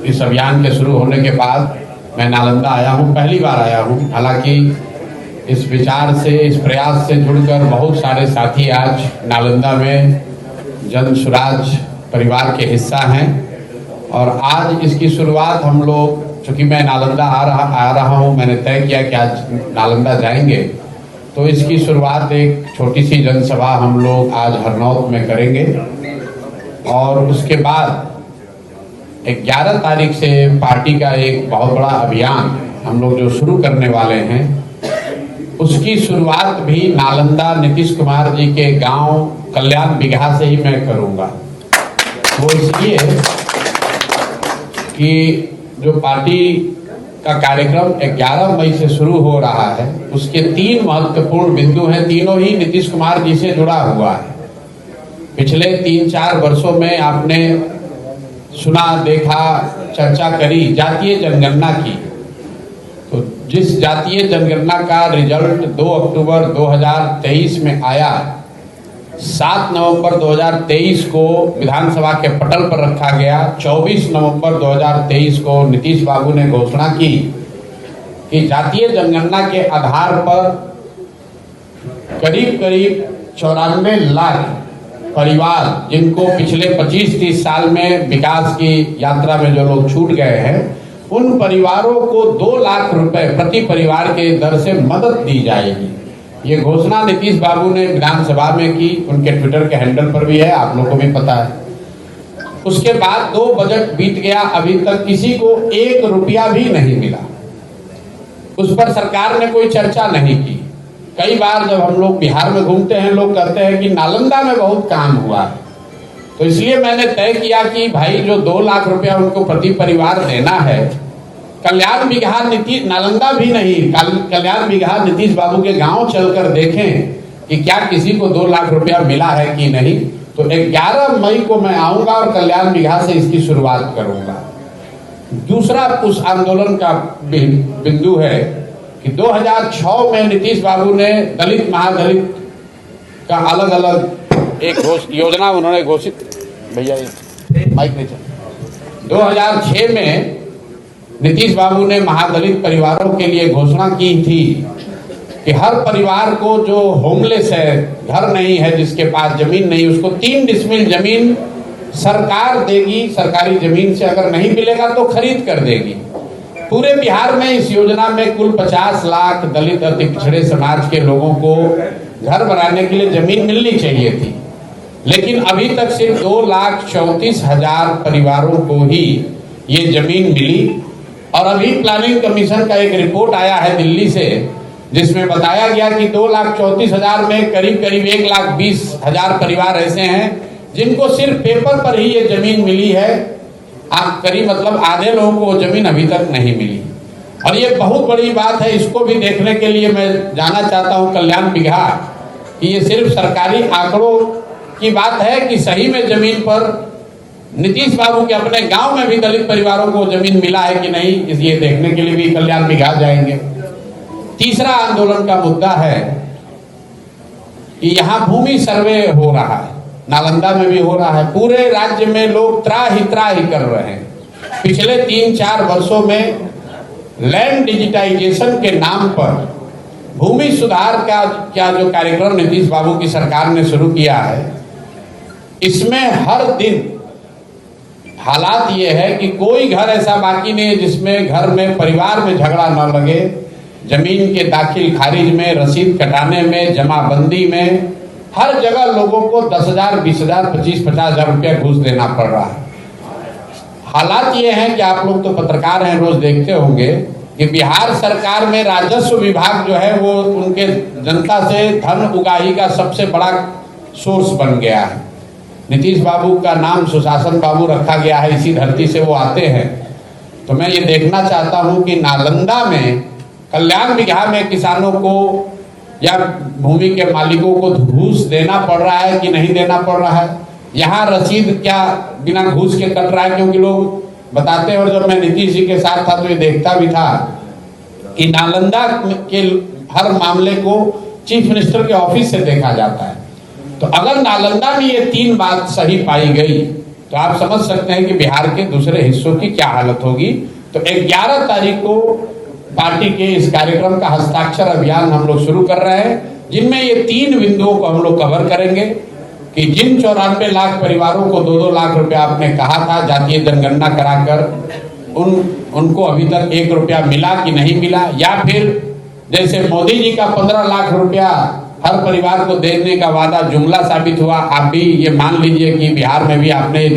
इस अभियान के शुरू होने के बाद मैं नालंदा आया हूँ, पहली बार आया हूँ। हालांकि इस विचार से, इस प्रयास से जुड़कर बहुत सारे साथी आज नालंदा में जन स्वराज परिवार के हिस्सा हैं और आज इसकी शुरुआत हम लोग, चूँकि मैं नालंदा आ रहा हूँ, मैंने तय किया कि आज नालंदा जाएंगे, तो इसकी शुरुआत एक छोटी सी जनसभा हम लोग आज हरनौत में करेंगे और उसके बाद 11 तारीख से पार्टी का एक बहुत बड़ा अभियान हम लोग जो शुरू करने वाले हैं, उसकी शुरुआत भी नालंदा नीतीश कुमार जी के गांव कल्याण बिगहा से ही मैं करूंगा। वो इसलिए कि जो पार्टी का कार्यक्रम 11 मई से शुरू हो रहा है, उसके 3 महत्वपूर्ण बिंदु हैं, तीनों ही नीतीश कुमार जी से जुड़ा हुआ है। पिछले 3-4 वर्षों में आपने सुना, देखा, चर्चा करी जातीय जनगणना की। तो जिस जातीय जनगणना का रिजल्ट 2 अक्टूबर 2023 में आया, 7 नवंबर 2023 को विधानसभा के पटल पर रखा गया। 24 नवंबर 2023 को नीतीश बाबू ने घोषणा की कि जातीय जनगणना के आधार पर करीब 94 लाख परिवार, जिनको पिछले 25-30 साल में विकास की यात्रा में जो लोग छूट गए हैं, उन परिवारों को 2 लाख रुपए प्रति परिवार के दर से मदद दी जाएगी। ये घोषणा नीतीश बाबू ने विधानसभा में की, उनके ट्विटर के हैंडल पर भी है, आप लोगों को भी पता है। उसके बाद 2 बजट बीत गया, अभी तक किसी को 1 रुपया भी नहीं मिला। उस पर सरकार ने कोई चर्चा नहीं की। कई बार जब हम लोग बिहार में घूमते हैं, लोग कहते हैं कि नालंदा में बहुत काम हुआ है, तो इसलिए मैंने तय किया कि भाई जो 2 लाख रुपया उनको प्रति परिवार देना है, कल्याण बिगहा नालंदा भी नहीं, कल्याण बिगहा नीतीश बाबू के गांव चलकर देखें कि क्या किसी को 2 लाख रुपया मिला है कि नहीं। तो 11 मई को मैं आऊंगा और कल्याण बिगहा से इसकी शुरुआत करूंगा। दूसरा उस आंदोलन का बिंदु है कि 2006 में नीतीश बाबू ने दलित महादलित का अलग अलग एक योजना उन्होंने घोषित, भैया माइक नहीं चल, 2006 में नीतीश बाबू ने महादलित परिवारों के लिए घोषणा की थी कि हर परिवार को जो होमलेस है, घर नहीं है, जिसके पास जमीन नहीं, उसको 3 डिसमिल जमीन सरकार देगी। सरकारी जमीन से अगर नहीं मिलेगा तो खरीद कर देगी। पूरे बिहार में इस योजना में कुल 50 लाख दलित अति पिछड़े समाज के लोगों को घर बनाने के लिए जमीन मिलनी चाहिए थी, लेकिन अभी तक सिर्फ 2,34,000 परिवारों को ही ये जमीन मिली। और अभी प्लानिंग कमीशन का एक रिपोर्ट आया है दिल्ली से, जिसमें बताया गया कि 2,34,000 में करीब 1,20,000 परिवार ऐसे हैं जिनको सिर्फ पेपर पर ही ये जमीन मिली है। आप करीब मतलब आधे लोगों को जमीन अभी तक नहीं मिली और ये बहुत बड़ी बात है। इसको भी देखने के लिए मैं जाना चाहता हूँ कल्याण बिगहा कि ये सिर्फ सरकारी आंकड़ों की बात है कि सही में जमीन पर नीतीश बाबू के अपने गांव में भी दलित परिवारों को जमीन मिला है कि नहीं, ये देखने के लिए भी कल्याण बिगहा जाएंगे। तीसरा आंदोलन का मुद्दा है कि यहाँ भूमि सर्वे हो रहा है, नालंदा में भी हो रहा है, पूरे राज्य में लोग त्राही कर रहे हैं। पिछले 3-4 वर्षों में लैंड डिजिटाइजेशन के नाम पर भूमि सुधार का क्या जो कार्यक्रम नीतीश बाबू की सरकार ने शुरू किया है, इसमें हर दिन हालात ये है कि कोई घर ऐसा बाकी नहीं है जिसमें घर में परिवार में झगड़ा न लगे। जमीन के दाखिल खारिज में, रसीद कटाने में, जमाबंदी में, हर जगह लोगों को 10,000, 20,000, 50,000 रुपया घूस देना पड़ रहा है। हालात ये हैं कि आप लोग तो पत्रकार हैं, रोज देखते होंगे कि बिहार सरकार में राजस्व विभाग जो है वो उनके जनता से धन उगाही का सबसे बड़ा सोर्स बन गया है। नीतीश बाबू का नाम सुशासन बाबू रखा गया है, इसी धरती से वो आते हैं। तो मैं ये देखना चाहता हूँ कि नालंदा में कल्याण बिगहा में किसानों को या भूमि के मालिकों को घूस देना पड़ रहा है कि नहीं देना पड़ रहा है। यहाँ रसीद क्या बिना घूस के कट रहा है, क्योंकि लोग बताते हैं। और जब मैं नीतीश जी के साथ था तो ये देखता भी था कि नालंदा के हर मामले को चीफ मिनिस्टर के ऑफिस से देखा जाता है। तो अगर नालंदा में ये 3 बात सही पाई गई तो आप समझ सकते हैं कि बिहार के दूसरे हिस्सों की क्या हालत होगी। तो 11 तारीख को पार्टी के इस कार्यक्रम का हस्ताक्षर अभियान हम लोग शुरू कर रहे हैं, जिनमें ये 3 बिंदुओं को हम लोग कवर करेंगे कि जिन 94 लाख परिवारों को 2-2 लाख रुपया आपने कहा था जातीय जनगणना कराकर, उनको अभी तक 1 रुपया मिला कि नहीं मिला, या फिर जैसे मोदी जी का 15 लाख रुपया हर परिवार को देने का वादा जुमला साबित हुआ, आप भी ये मान लीजिए कि बिहार में भी आपने